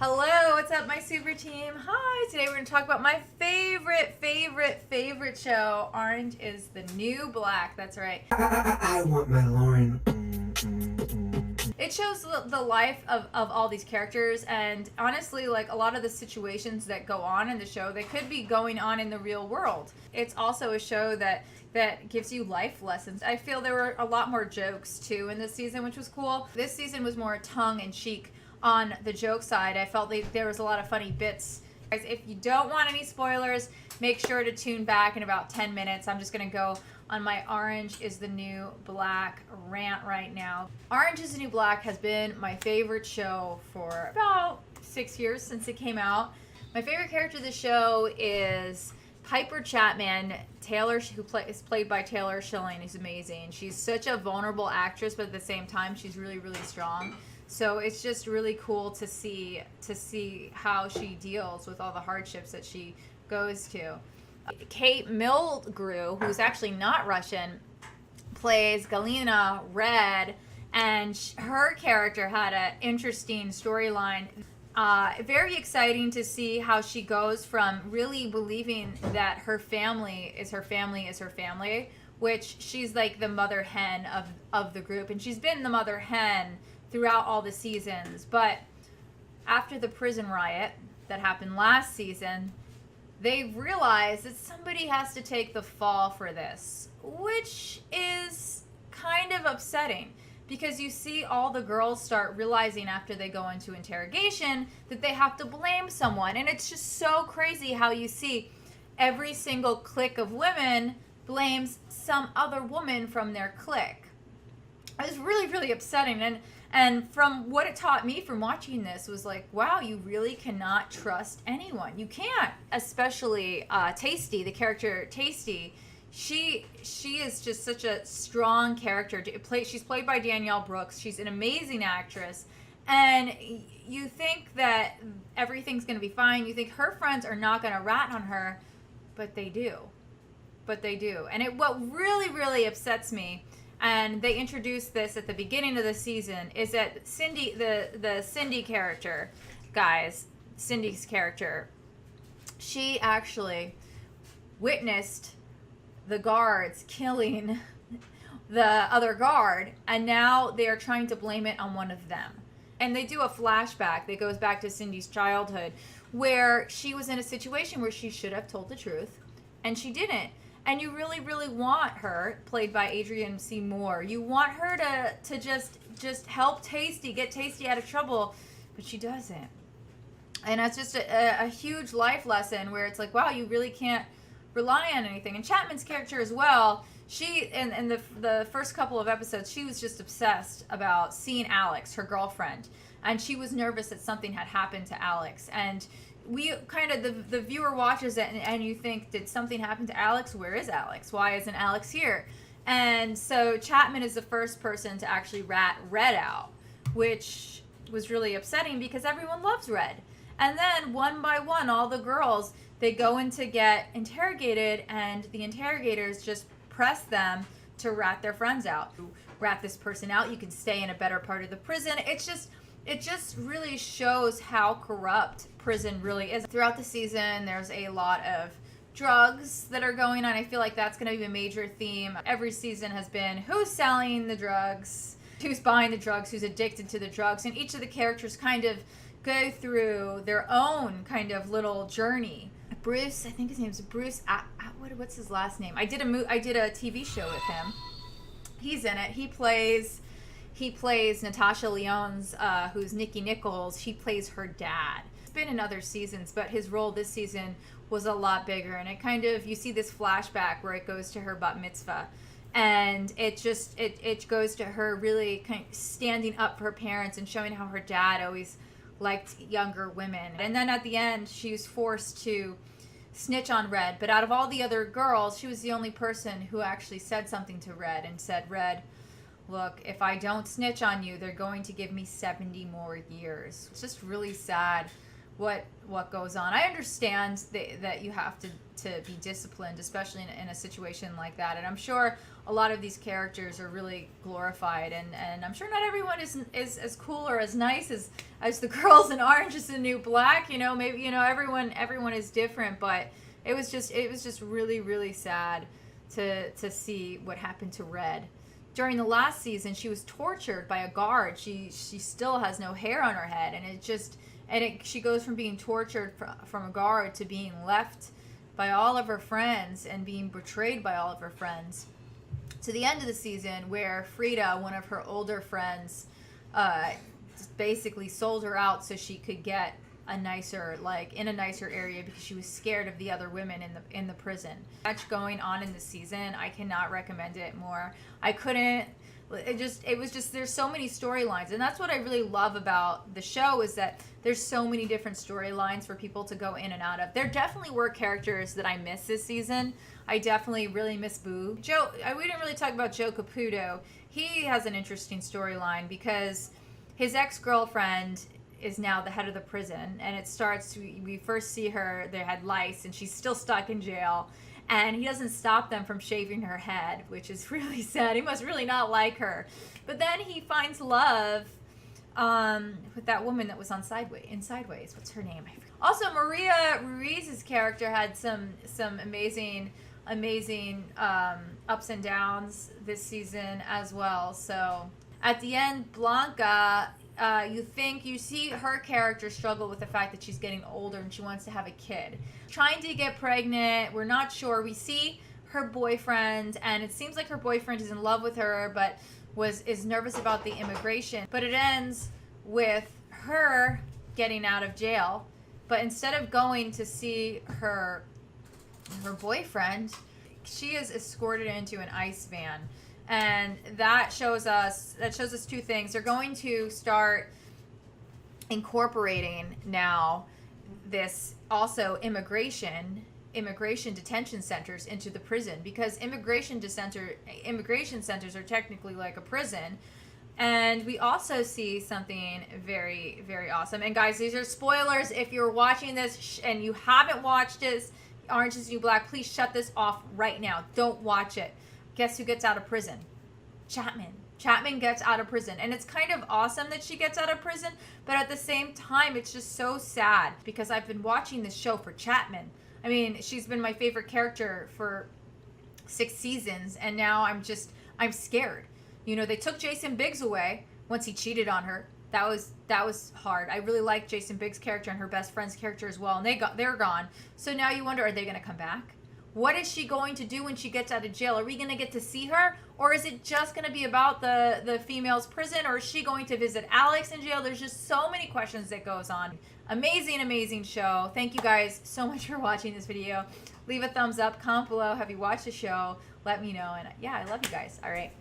Hello, what's up, my super team? Hi, today we're going to talk about my favorite show, Orange is the New Black. That's right. I want my Lauren. It shows the life of all these characters, and honestly, like a lot of the situations that go on in the show, they could be going on in the real world. It's also a show that gives you life lessons. I feel there were a lot more jokes too in this season, which was cool. This season was more tongue-in-cheek on the joke side. I felt like there was a lot of funny bits. Guys, if you don't want any spoilers, make sure to tune back in about 10 minutes. I'm just gonna go on my Orange is the New Black rant right now. Orange is the New Black has been my favorite show for about 6 years since it came out. My favorite character of the show is Piper Chapman. Taylor, who is played by Taylor Schilling, is amazing. She's such a vulnerable actress, but at the same time, she's really, really strong. So it's just really cool to see how she deals with all the hardships that she goes to. Kate Mulgrew, who's actually not Russian, plays Galina Red, and her character had an interesting storyline. Very exciting to see how she goes from really believing that her family is her family is her family, which she's like the mother hen of the group, and she's been the mother hen throughout all the seasons. But after the prison riot that happened last season, they realized that somebody has to take the fall for this, which is kind of upsetting because you see all the girls start realizing after they go into interrogation that they have to blame someone. And it's just so crazy how you see every single clique of women blames some other woman from their clique. It was really, really upsetting. And from what it taught me from watching this was like, wow, you really cannot trust anyone. You can't, especially Tasty, the character Tasty. She is just such a strong character. She's played by Danielle Brooks. She's an amazing actress. And you think that everything's going to be fine. You think her friends are not going to rat on her, but they do. And what really, really upsets me, and they introduced this at the beginning of the season, is that Cindy, the Cindy character, guys, Cindy's character, she actually witnessed the guards killing the other guard, and now they are trying to blame it on one of them. And they do a flashback that goes back to Cindy's childhood, where she was in a situation where she should have told the truth, and she didn't. And you really, really want her, played by Adrienne C, you want her to just help Tasty, get Tasty out of trouble, but she doesn't. And that's just a huge life lesson where it's like, wow, you really can't rely on anything. And Chapman's character as well, she, in the first couple of episodes, she was just obsessed about seeing Alex, her girlfriend. And she was nervous that something had happened to Alex. And we kind of, the viewer watches it and you think, did something happen to Alex? Where is Alex? Why isn't Alex here? And so Chapman is the first person to actually rat Red out, which was really upsetting because everyone loves Red. And then one by one, all the girls, they go in to get interrogated, and the interrogators just press them to rat their friends out. Rat this person out, you can stay in a better part of the prison. It just really shows how corrupt prison really is. Throughout the season, there's a lot of drugs that are going on. I feel like that's going to be a major theme. Every season has been who's selling the drugs, who's buying the drugs, who's addicted to the drugs, and each of the characters kind of go through their own kind of little journey. Bruce, I think his name's Bruce. What's his last name? I did a TV show with him. He's in it. He plays Natasha Lyonne's, who's Nikki Nichols. He plays her dad. It's been in other seasons, but his role this season was a lot bigger. And it kind of, you see this flashback where it goes to her bat mitzvah. And it goes to her really kind of standing up for her parents and showing how her dad always liked younger women. And then at the end, she was forced to snitch on Red. But out of all the other girls, she was the only person who actually said something to Red and said, Red, look, if I don't snitch on you, they're going to give me 70 more years. It's just really sad what goes on. I understand that you have to be disciplined, especially in a situation like that. And I'm sure a lot of these characters are really glorified, and I'm sure not everyone is as cool or as nice as the girls in Orange is the New Black. You know, maybe, you know, everyone is different, but it was just really, really sad to see what happened to Red. During the last season, she was tortured by a guard. She still has no hair on her head, and she goes from being tortured from a guard to being left by all of her friends and being betrayed by all of her friends, to the end of the season where Frida, one of her older friends, basically sold her out so she could get in a nicer area because she was scared of the other women in the prison. Much going on in the season. I cannot recommend it more. It was just there's so many storylines, and that's what I really love about the show, is that there's so many different storylines for people to go in and out of. There definitely were characters that I missed this season. I definitely really miss Boo. Joe, we didn't really talk about Joe Caputo. He has an interesting storyline because his ex-girlfriend is now the head of the prison, and it starts, we first see her, they had lice, and she's still stuck in jail. And he doesn't stop them from shaving her head, which is really sad. He must really not like her. But then he finds love with that woman that was in Sideways. What's her name? Also, Maria Ruiz's character had some amazing ups and downs this season as well. So at the end, Blanca, you see her character struggle with the fact that she's getting older and she wants to have a kid. Trying to get pregnant, we're not sure. We see her boyfriend, and it seems like her boyfriend is in love with her, but is nervous about the immigration. But it ends with her getting out of jail. But instead of going to see her boyfriend, she is escorted into an ICE van. And that shows us two things. They're going to start incorporating now this also immigration detention centers into the prison, because immigration centers are technically like a prison. And we also see something very, very awesome. And guys, these are spoilers. If you're watching this and you haven't watched this, Orange is the New Black, please shut this off right now. Don't watch it. Guess who gets out of prison? Chapman gets out of prison. And it's kind of awesome that she gets out of prison, but at the same time, it's just so sad because I've been watching this show for Chapman. I mean, she's been my favorite character for 6 seasons, and now I'm scared. You know, they took Jason Biggs away once he cheated on her. That was hard. I really like Jason Biggs' character and her best friend's character as well, and they're gone. So now you wonder, are they going to come back? What is she going to do when she gets out of jail? Are we going to get to see her? Or is it just going to be about the female's prison? Or is she going to visit Alex in jail? There's just so many questions that goes on. Amazing show. Thank you guys so much for watching this video. Leave a thumbs up, comment below. Have you watched the show? Let me know. And yeah, I love you guys. All right.